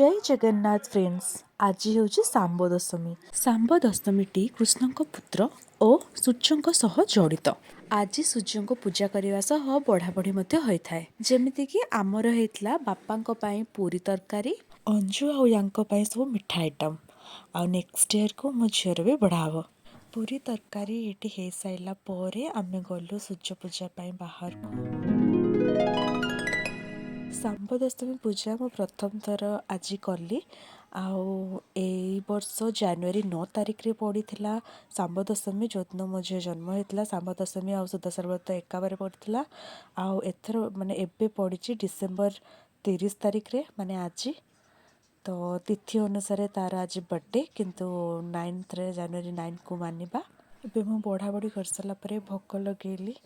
जय जगन्नाथ फ्रेंड्स। आज हूँ सांब दशमी। सांब दशमीटी कृष्णଙ୍କ पुत्र ଓ ସୂର୍ଯ୍ୟଙ୍କ ସହ ଜଡ଼ିତ। ଆଜି ସୂର୍ଯ୍ୟଙ୍କୁ ପୂଜା କରିବା ସହ ବଢ଼ାବଢ଼ି ମଧ୍ୟ ହୋଇଥାଏ। ଯେମିତିକି ଆମର ହେଇଥିଲା ବାପାଙ୍କ ପାଇଁ ପୁରୀ ତରକାରୀ, ଅଞ୍ଜୁ ଆଉ ୟାଙ୍କ ପାଇଁ ସବୁ ମିଠା ଆଇଟମ୍। ଆଉ ନେକ୍ସଟ ଇୟରକୁ ମୋ ଝିଅର ବି ବଢ଼ା ହେବ। ପୁରୀ ତରକାରୀ ଏଠି ହେଇସାରିଲା ପରେ ଆମେ ଗଲୁ ସୂର୍ଯ୍ୟ ପୂଜା ପାଇଁ ବାହାରକୁ। सांब दशमी पूजा मु प्रथम थर आज कली। आउ एई वर्ष जनवरी 9 तारिख रे पड़ी सांब दशमी जो दिन मो झी जन्म होता। सांब दशमी आ सुदशा व्रत एकाबारे पड़ा। आउ एथर माने एबे पड़ी डिसेम्बर 30 तारिख रे माने आज। तो तिथि अनुसार तार आज बर्थडे किंतु 9 रे जनवरी 9 को मानिबा। एबे मु बढ़ा बढ़ी कर सारा भोग लगेली।